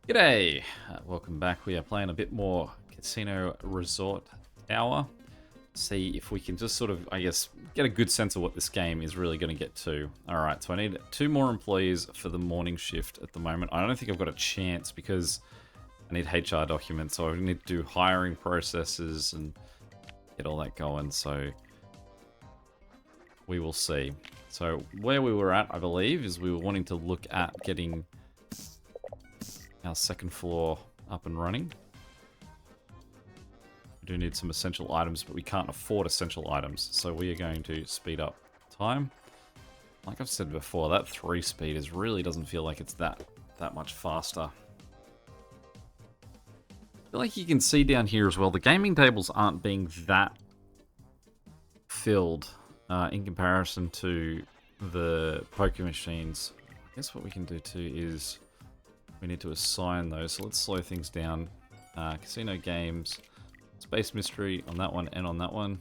G'day! Welcome back. We are playing a bit more Casino Resort Tower. See if we can just sort of, I guess, get a good sense of what this game is really going to get to. Alright, so I need 2 more employees for the morning shift at the moment. I don't think I've got a chance because I need HR documents, so I need to do hiring processes and get all that going, so we will see. So where we were at, I believe, is we were wanting to look at getting our second floor up and running. We do need some essential items, but we can't afford essential items, so we are going to speed up time. Like I've said before, that 3 speed is really doesn't feel like it's that much faster. I feel like you can see down here as well, the gaming tables aren't being that filled in comparison to the poker machines. I guess what we can do too is we need to assign those, so let's slow things down. Casino games, space mystery on that one and on that one.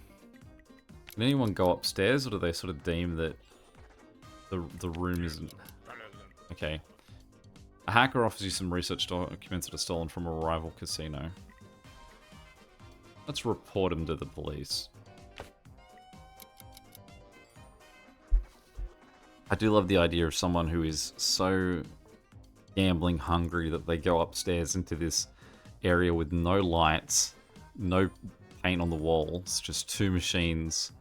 Can anyone go upstairs, or do they sort of deem that the room isn't? Okay. A hacker offers you some research documents that are stolen from a rival casino. Let's report him to the police. I do love the idea of someone who is so gambling hungry that they go upstairs into this area with no lights, no paint on the walls, just 2 machines.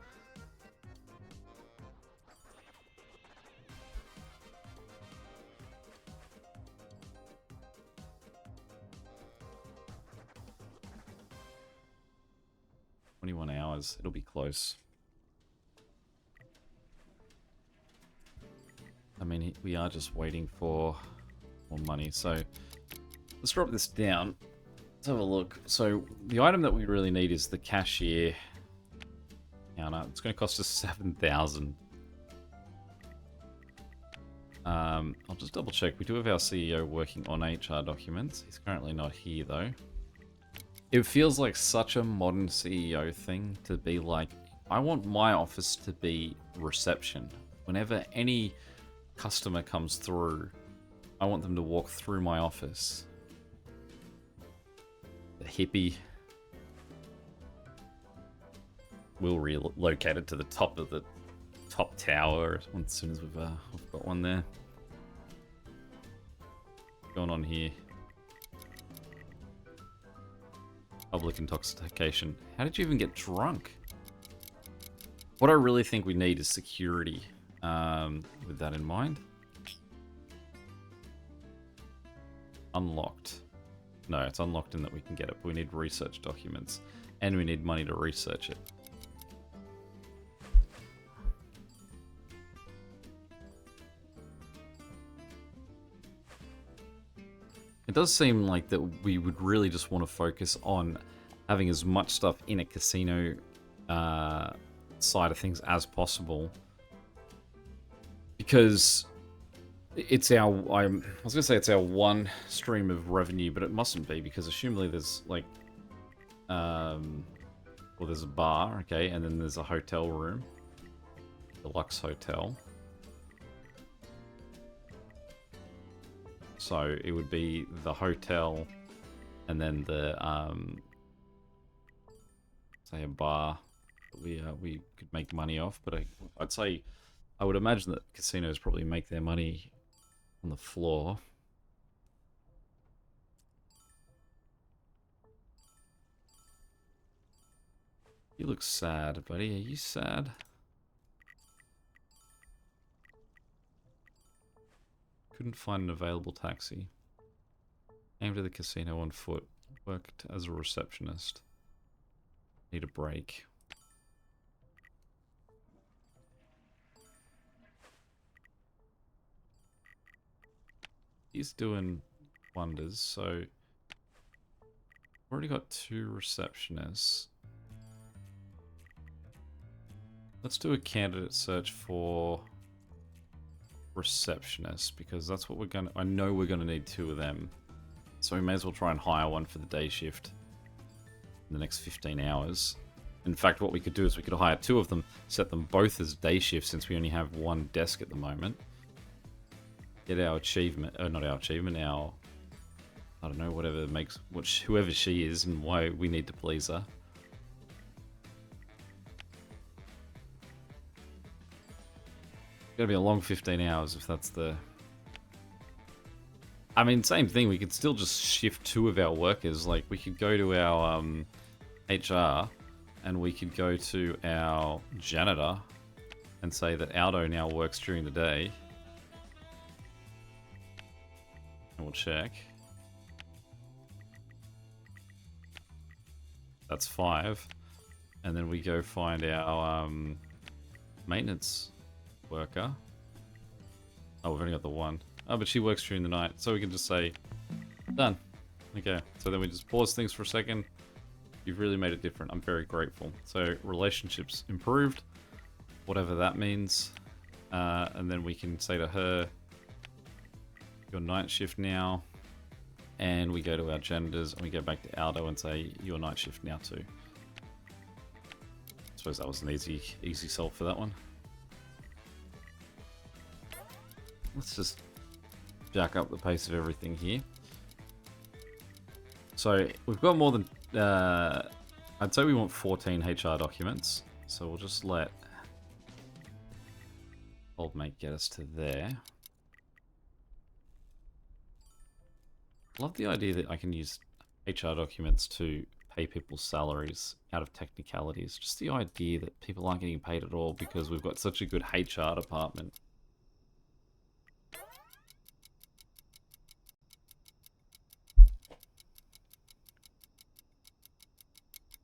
$21, it'll be close. I mean, we are just waiting for more money, so let's drop this down. Let's have a look. So the item that we really need is the cashier counter. It's going to cost us 7,000. I'll just double check. We do have our CEO working on HR documents. He's currently not here though. It feels like such a modern CEO thing to be like, I want my office to be reception. Whenever any customer comes through, I want them to walk through my office. The hippie. We'll relocate it to the top of the top tower as soon as we've got one there. What's going on here? Public intoxication. How did you even get drunk? What I really think we need is security. With that in mind. Unlocked. No, it's unlocked in that we can get it, but we need research documents. And we need money to research it. It does seem like that we would really just want to focus on having as much stuff in a casino side of things as possible. Because it's our, I was going to say it's our one stream of revenue, but it mustn't be, because assumably there's like, well, there's a bar, okay, and then there's a hotel room, deluxe hotel. So it would be the hotel, and then the, say a bar that we could make money off, but I'd say, I would imagine that casinos probably make their money on the floor. You look sad, buddy. Are you sad? Couldn't find an available taxi. Came to the casino on foot. Worked as a receptionist. Need a break. He's doing wonders, so we've already got 2 receptionists. Let's do a candidate search for receptionists, because that's what we're gonna, I know we're gonna need 2 of them. So we may as well try and hire one for the day shift in the next 15 hours. In fact, what we could do is we could hire 2 of them, set them both as day shifts since we only have 1 desk at the moment. Get our achievement, not our achievement, our I don't know, whatever makes whoever she is and why we need to please her. Gonna be a long 15 hours if that's the... I mean, same thing, we could still just shift 2 of our workers. Like, we could go to our HR and we could go to our janitor and say that Aldo now works during the day. And we'll check. That's 5. And then we go find our maintenance worker. Oh, we've only got the 1. Oh, but she works during the night. So we can just say, done. Okay, so then we just pause things for a second. You've really made it different. I'm very grateful. So relationships improved, whatever that means. And then we can say to her, your night shift now. And we go to our janitors and we go back to Aldo and say, your night shift now too. I suppose that was an easy solve for that one. Let's just jack up the pace of everything here. So we've got more than, I'd say we want 14 HR documents. So we'll just let old mate get us to there. Love the idea that I can use HR documents to pay people's salaries out of technicalities. Just the idea that people aren't getting paid at all because we've got such a good HR department.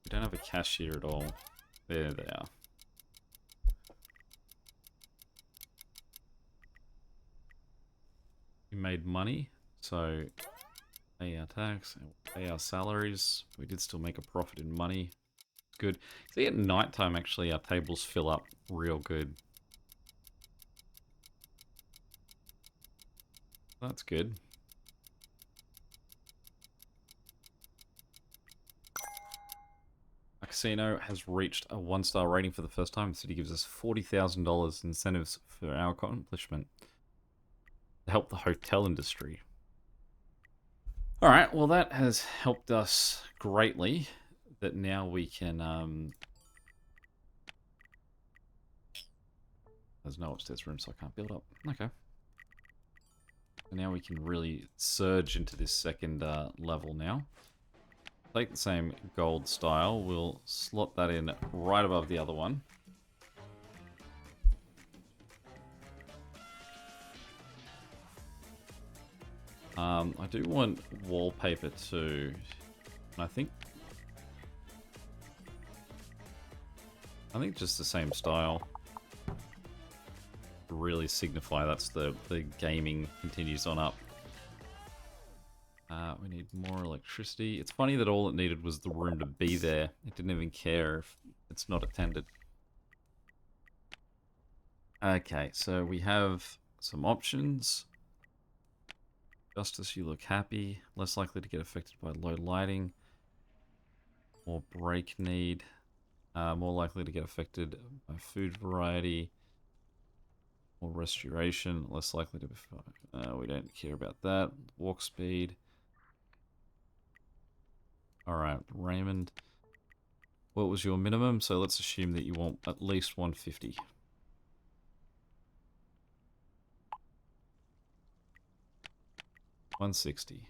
We don't have a cashier at all. There they are. We made money, so pay our tax, pay our salaries. We did still make a profit in money. Good. See, at night time, actually, our tables fill up real good. That's good. Our casino has reached a 1-star rating for the first time. The city gives us $40,000 incentives for our accomplishment to help the hotel industry. Alright, well that has helped us greatly, that now we can, there's no upstairs room, so I can't build up. Okay. And now we can really surge into this second level now. Take the same gold style, we'll slot that in right above the other one. I do want wallpaper too. I think just the same style. Really signify that's the gaming continues on up. We need more electricity. It's funny that all it needed was the room to be there. It didn't even care if it's not attended. Okay, so we have some options. Justice, you look happy. Less likely to get affected by low lighting. More break need. More likely to get affected by food variety. More restoration. Less likely to be... we don't care about that. Walk speed. Alright, Raymond. What was your minimum? So let's assume that you want at least 150. $160.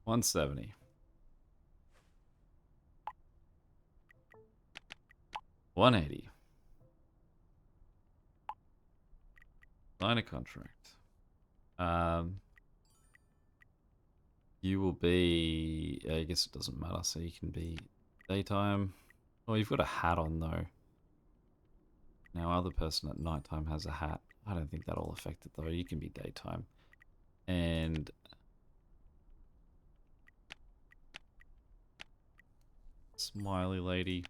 $170. $180. Sign a contract. You will be... I guess it doesn't matter, so you can be daytime. Oh, you've got a hat on, though. Now, other person at nighttime has a hat. I don't think that'll affect it, though. You can be daytime. And... smiley lady.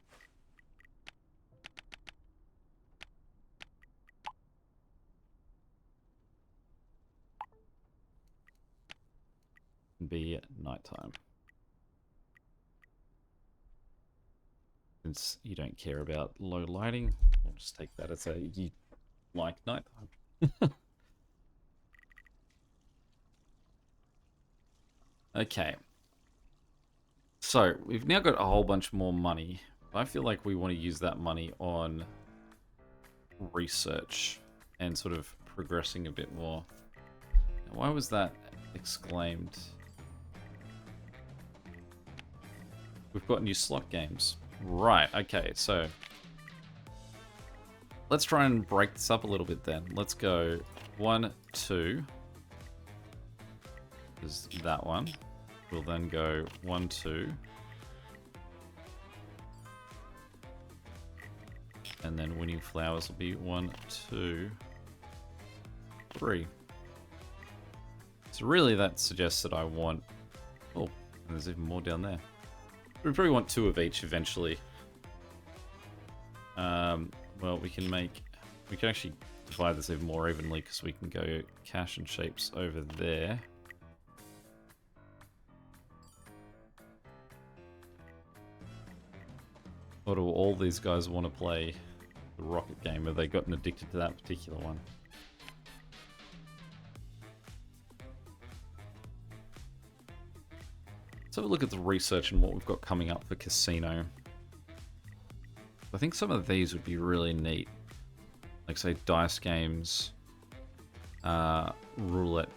Be at nighttime. Since you don't care about low lighting, we'll just take that as a you like nighttime. Okay. So, we've now got a whole bunch more money. I feel like we want to use that money on research and sort of progressing a bit more. Now, why was that exclaimed? We've got new slot games. Right, okay, so let's try and break this up a little bit then. Let's go 1, 2. Is that one. We'll then go 1, 2. And then winning flowers will be 1, 2, 3. So really that suggests that I want... Oh, and there's even more down there. We probably want 2 of each eventually. Well, we can actually divide this even more evenly because we can go cash and shapes over there. Or do all these guys want to play the rocket game? Have they gotten addicted to that particular one? Let's have a look at the research and what we've got coming up for casino. I think some of these would be really neat. Like, say, dice games, roulette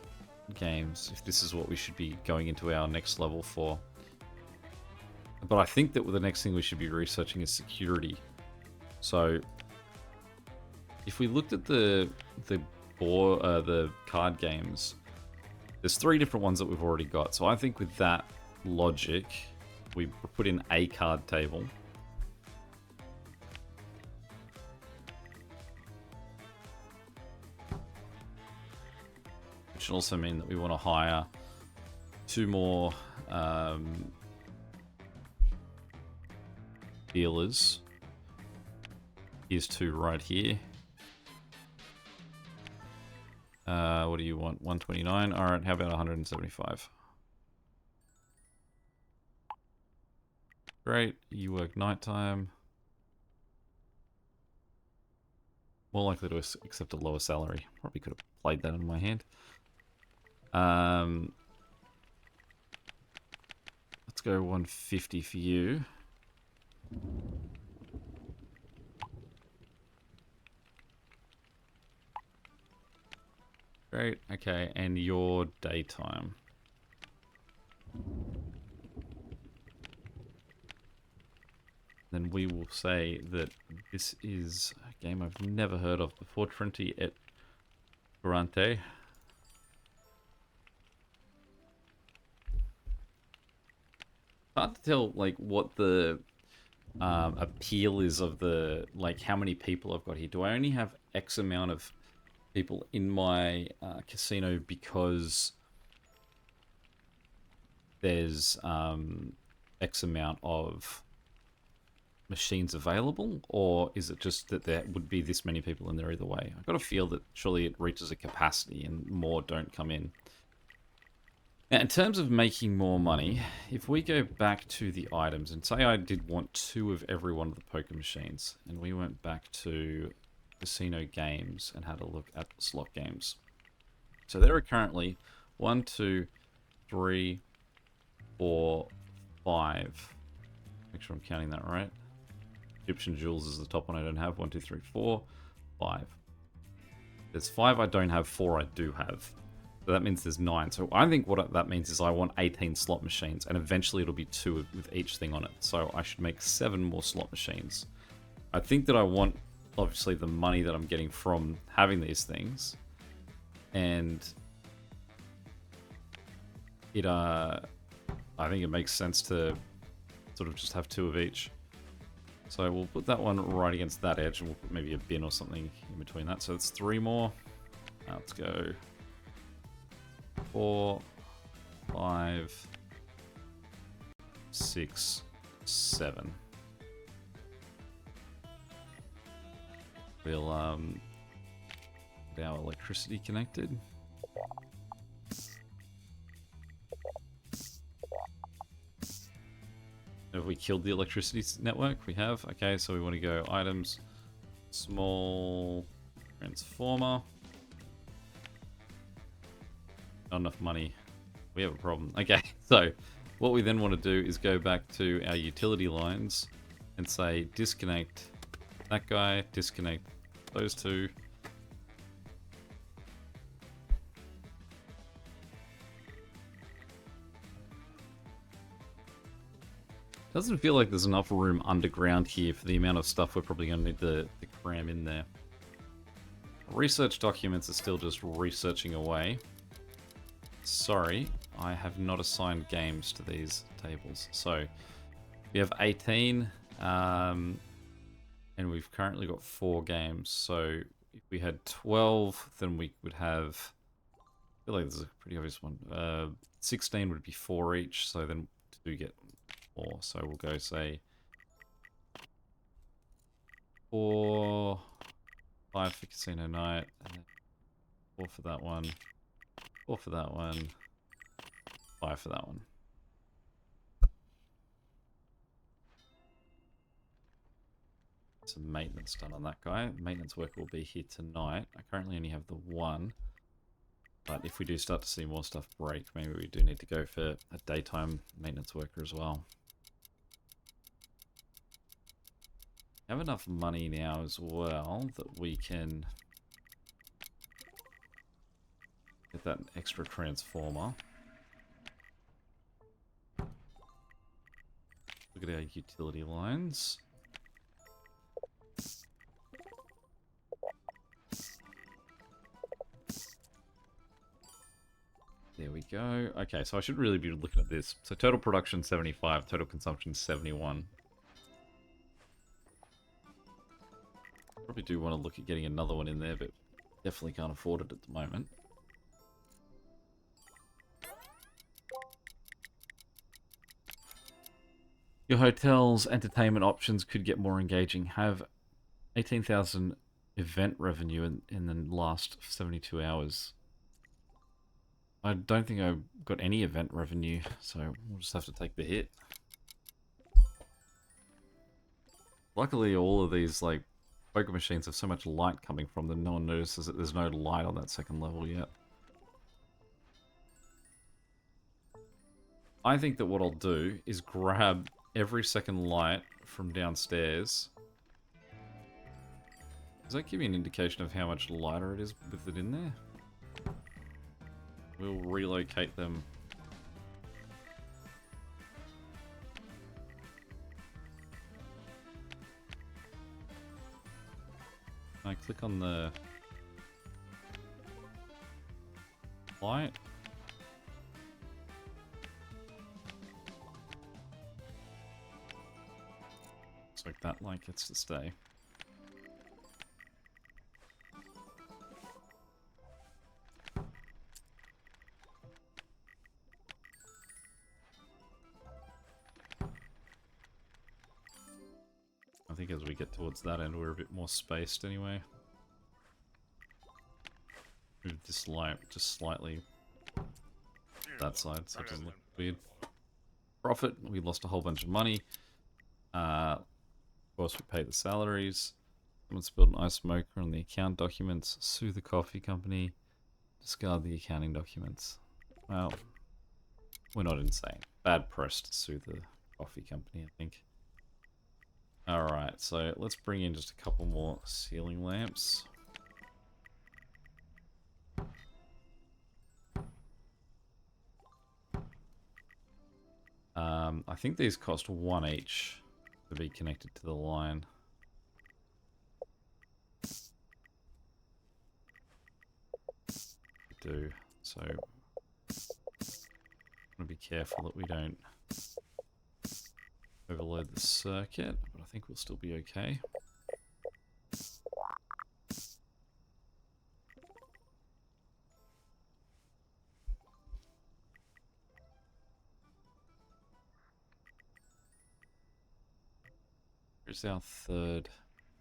games, if this is what we should be going into our next level for. But I think that the next thing we should be researching is security. So, if we looked at the card games, there's 3 different ones that we've already got. So I think with that logic, we put in a card table. Which should also mean that we want to hire 2 more dealers. Here's 2 right here. What do you want? 129? Alright, how about 175? Great, you work nighttime. More likely to accept a lower salary. Probably could have played that in my hand. Let's go 150 for you. Great, okay, and your daytime. Then we will say that this is a game I've never heard of before, Trinity et Durante. Hard to tell, like, what the appeal is of the, like, how many people I've got here. Do I only have X amount of people in my casino because there's X amount of machines available, or is it just that there would be this many people in there either way? I've got a feel that surely it reaches a capacity and more don't come in. Now, in terms of making more money, if we go back to the items and say I did want 2 of every one of the poker machines, and we went back to casino games and had a look at the slot games. So there are currently 1, 2, 3, 4, 5. Make sure I'm counting that right. Egyptian Jewels is the top one I don't have. 1, 2, 3, 4, 5. There's 5 I don't have, 4 I do have. So that means there's 9. So I think what that means is I want 18 slot machines, and eventually it'll be 2 with each thing on it. So I should make 7 more slot machines. I think that I want, obviously, the money that I'm getting from having these things. And it, I think it makes sense to sort of just have 2 of each. So we'll put that one right against that edge, and we'll put maybe a bin or something in between that. So it's 3 more. Let's go 4, 5, 6, 7. We'll get our electricity connected. Have we killed the electricity network? We have. Okay, so we want to go items, small transformer. Not enough money. We have a problem. Okay, so what we then want to do is go back to our utility lines and say disconnect that guy, disconnect those two. Doesn't feel like there's enough room underground here for the amount of stuff we're probably going to need to cram in there. Research documents are still just researching away. Sorry, I have not assigned games to these tables. So we have 18, and we've currently got 4 games. So if we had 12, then we would have, I feel like this is a pretty obvious one. 16 would be 4 each, so then to get 4. So we'll go say 4, 5 for Casino Night, and then 4 for that one, 4 for that one, 5 for that one. Some maintenance done on that guy. Maintenance work will be here tonight. I currently only have the 1. But if we do start to see more stuff break, maybe we do need to go for a daytime maintenance worker as well. Have enough money now as well that we can get that extra transformer. Look at our utility lines. There we go. Okay, so I should really be looking at this. So total production 75, total consumption 71. Probably do want to look at getting another one in there, but definitely can't afford it at the moment. Your hotel's entertainment options could get more engaging. Have 18,000 event revenue in the last 72 hours. I don't think I've got any event revenue, so we'll just have to take the hit. Luckily, all of these, like, poker machines have so much light coming from them, no one notices that there's no light on that second level yet. I think that what I'll do is grab every second light from downstairs. Does that give you an indication of how much lighter it is with it in there? We'll relocate them. I click on the light. Looks like that light gets to stay. I think as we get towards that end, we're a bit more spaced anyway. Move this light just slightly that side, so it doesn't look weird. Profit, we lost a whole bunch of money. Of course, we paid the salaries. Someone spilled an ice smoker on the account documents. Sue the coffee company. Discard the accounting documents. Well, we're not insane. Bad press to sue the coffee company, I think. Alright, so let's bring in just a couple more ceiling lamps. I think these cost 1 each to be connected to the line. We do, so I'm gonna be careful that we don't overload the circuit, but I think we'll still be okay. Here's our third.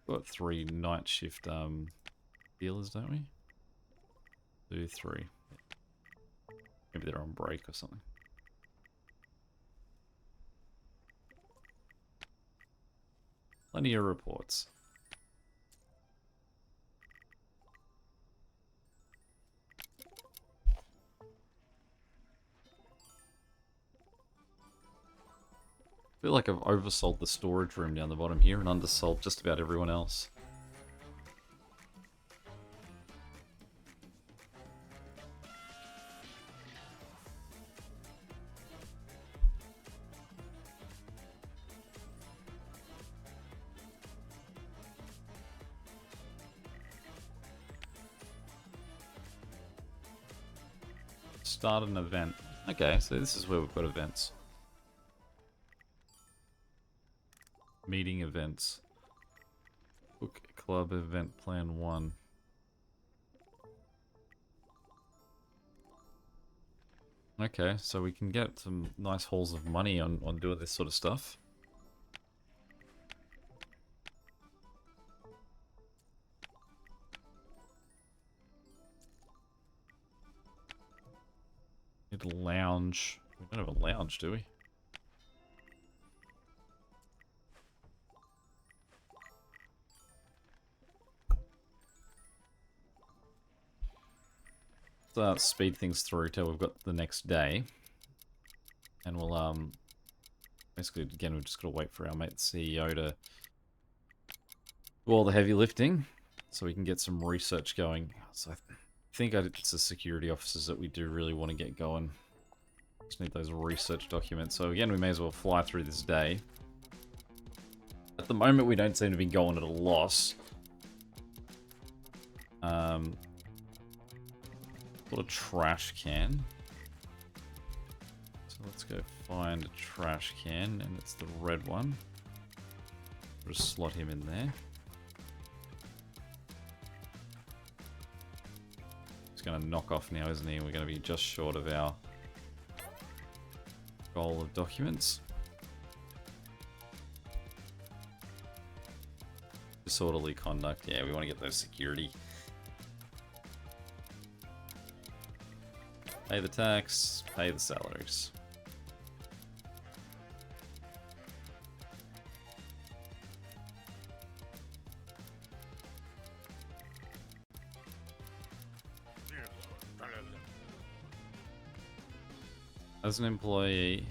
We've got 3 night shift dealers, don't we? 2, 3. Maybe they're on break or something. Plenty of reports. feel like I've oversold the storage room down the bottom here and undersold just about everyone else. Start an event. Okay, so this is where we've got events. Meeting events. Book club event plan 1. Okay, so we can get some nice hauls of money on doing this sort of stuff. Need a lounge. We don't have a lounge, do we? Let's speed things through till we've got the next day. And we'll, basically, again, we've just got to wait for our mate the CEO to do all the heavy lifting so we can get some research going. So I think it's the security officers that we do really want to get going. Just need those research documents. So again, we may as well fly through this day. At the moment, we don't seem to be going at a loss. Got a trash can. So let's go find a trash can, and it's the red one. Just slot him in there. He's going to knock off now, isn't he? We're going to be just short of our goal of documents. Disorderly conduct. Yeah, we want to get those security. Pay the tax, pay the salaries. As an employee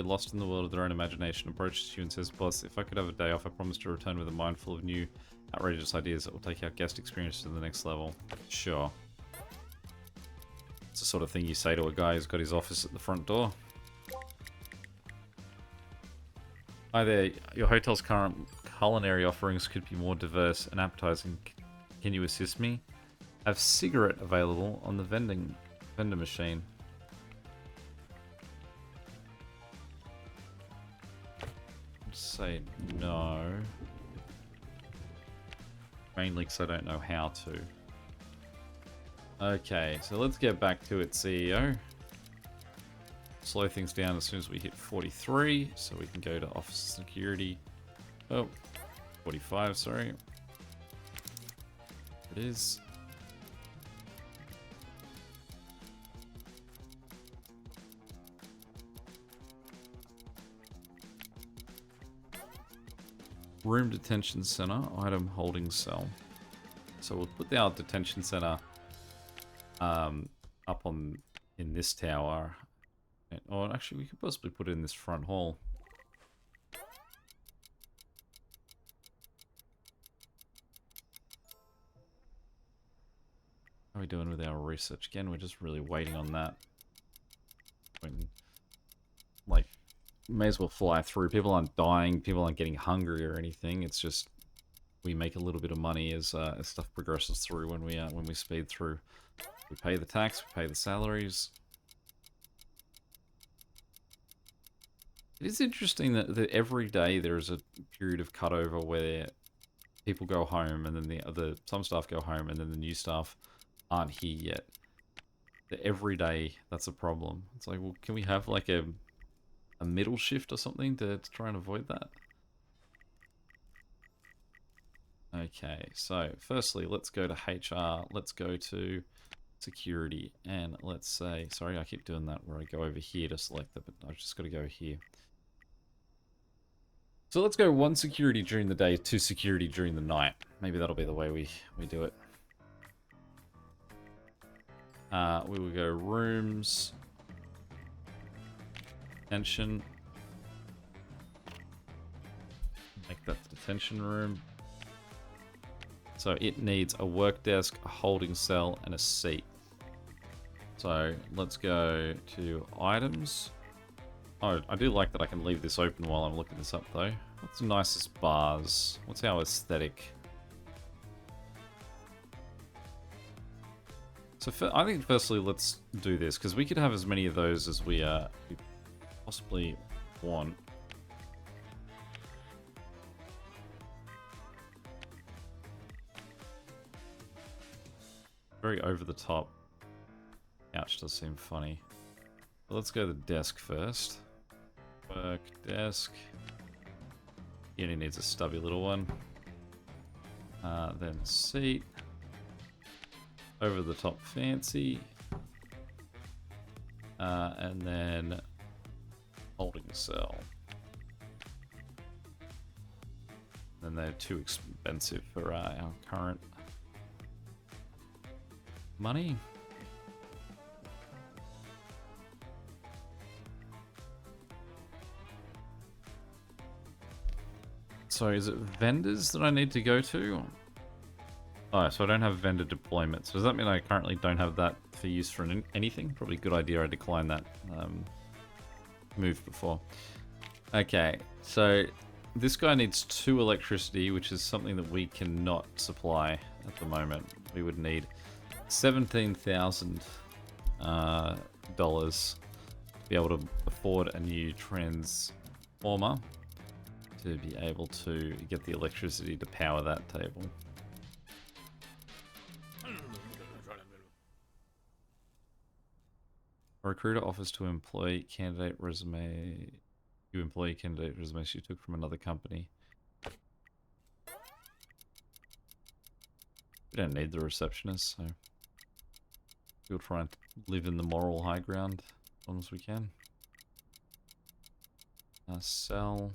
lost in the world of their own imagination approaches you and says, "Boss, if I could have a day off, I promise to return with a mind full of new, outrageous ideas that will take our guest experience to the next level." Sure. It's the sort of thing you say to a guy who's got his office at the front door. Hi there, your hotel's current culinary offerings could be more diverse and appetizing. Can you assist me? I have cigarette available on the vendor machine. Say no. Mainly because I don't know how to. Okay, so let's get back to it, CEO. Slow things down as soon as we hit 43, so we can go to office security. Oh, 45, sorry. It is. Room detention center, item holding cell. So we'll put our detention center up in this tower. Or actually, we could possibly put it in this front hall. How are we doing with our research? Again, we're just really waiting on that. Like, may as well fly through. People aren't dying. People aren't getting hungry or anything. It's just we make a little bit of money as stuff progresses through when we speed through. We pay the tax. We pay the salaries. It is interesting that every day there is a period of cutover where people go home and then some staff go home and then the new staff aren't here yet. Every day that's a problem. It's like, well, can we have like a middle shift or something to try and avoid that? Okay, so firstly, let's go to HR. Let's go to security and let's say, sorry, I keep doing that where I go over here to select it, but I've just got to go here. So let's go 1 security during the day, 2 security during the night. Maybe that'll be the way we do it. We will go rooms, detention, detention room. So it needs a work desk, a holding cell, and a seat. So let's go to items. Oh, I do like that I can leave this open while I'm looking this up though. What's the nicest bars? What's our aesthetic? So I think firstly let's do this, because we could have as many of those as we possibly want. Very over the top. Couch does seem funny. But let's go to the desk first. Work desk. He only needs a stubby little one. Then seat. Over the top fancy. And then holding cell. Then they're too expensive for our current money. So is it vendors that I need to go to? Oh, so I don't have vendor deployment. So does that mean I currently don't have that for use for anything? Probably a good idea I declined that move before. Okay, so this guy needs 2 electricity, which is something that we cannot supply at the moment. We would need $17,000 dollars to be able to afford a new transformer to be able to get the electricity to power that table. A recruiter offers to employ candidate resume. You employ candidate resumes you took from another company. We don't need the receptionist, so we'll try and live in the moral high ground as long as we can. Sell.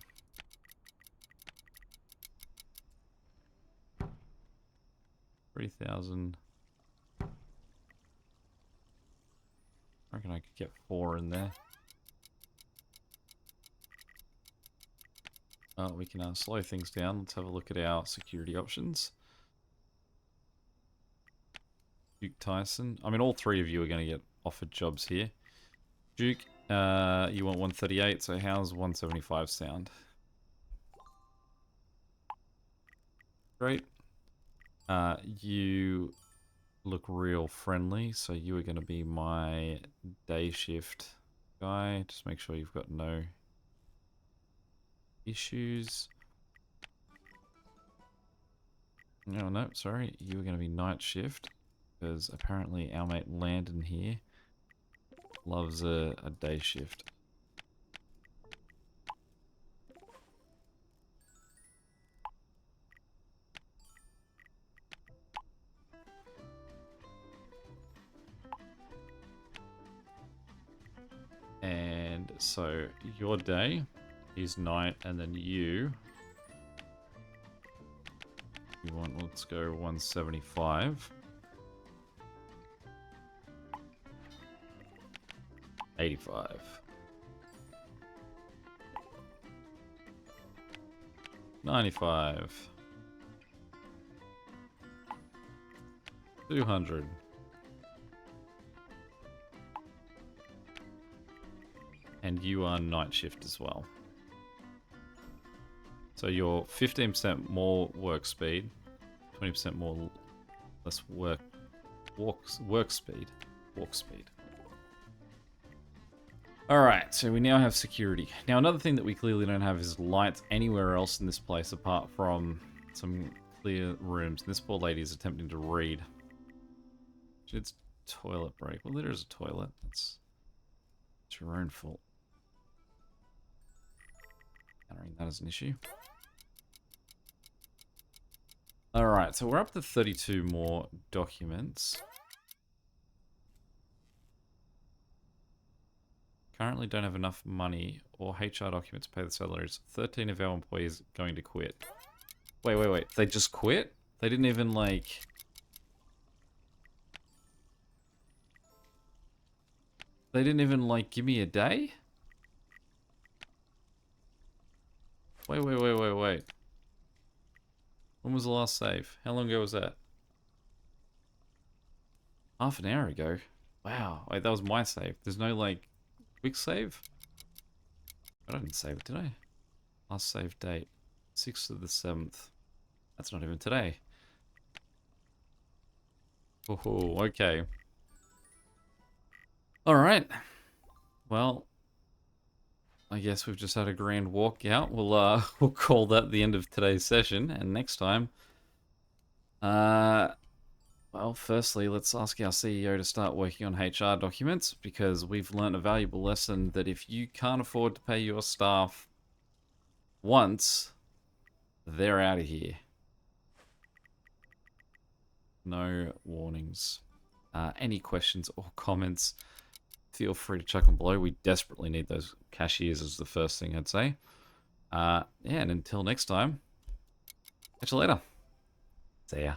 $3,000. I reckon I could get 4 in there. We can slow things down. Let's have a look at our security options. Duke Tyson. I mean, all 3 of you are going to get offered jobs here. Duke, you want 138, so how's 175 sound? Great. You look real friendly, so you are going to be my day shift guy. Just make sure you've got no issues. No, sorry. You are going to be night shift, because apparently our mate Landon here loves a day shift. And so your day is night, and then you want, let's go 175. 85. 95. 200. And you are night shift as well. So you're 15% more work speed, 20% more less work speed. Alright, so we now have security. Now another thing that we clearly don't have is lights anywhere else in this place apart from some clear rooms. This poor lady is attempting to read. It's toilet break. Well, there is a toilet. It's your own fault. Countering that as an issue. Alright, so we're up to 32 more documents. Currently don't have enough money or HR documents to pay the salaries. 13 of our employees going to quit. Wait. They just quit? They didn't even, like... They didn't even, like, give me a day? Wait. When was the last save? How long ago was that? Half an hour ago. Wow. Wait, that was my save. There's no, like, quick save? I didn't save it, did I? Last save date. 6th of the 7th. That's not even today. Oh, okay. Alright. Well, I guess we've just had a grand walkout. We'll call that the end of today's session, and next time, well, firstly, let's ask our CEO to start working on HR documents, because we've learned a valuable lesson that if you can't afford to pay your staff once, they're out of here. No warnings. Any questions or comments, feel free to chuck them below. We desperately need those cashiers is the first thing I'd say. Yeah, and until next time, catch you later. See ya.